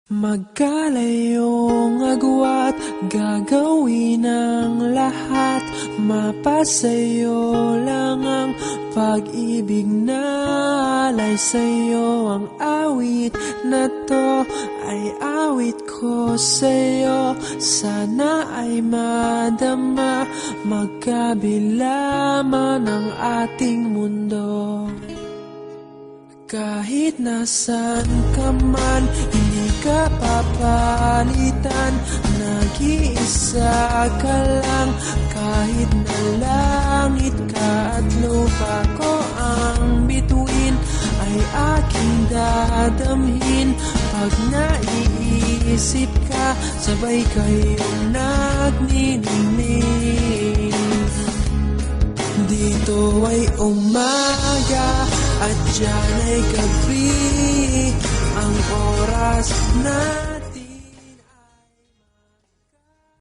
Magkalayong agwat, gagawin ang lahat. Mapasayo lang ang pag-ibig na alay sa'yo. Ang awit na to ay awit ko sa'yo. Sana ay madama, magkabila man ang ating mundo. Kahit nasan ka man, hindi ka papalitan. Nag-iisa ka lang, kahit na langit ka at lupa ko ang bituin, ay aking dadamhin. Pag naiisip ka, sabay kayong nagniningning. Dito ay umaga at diyan ay gabi, ang oras na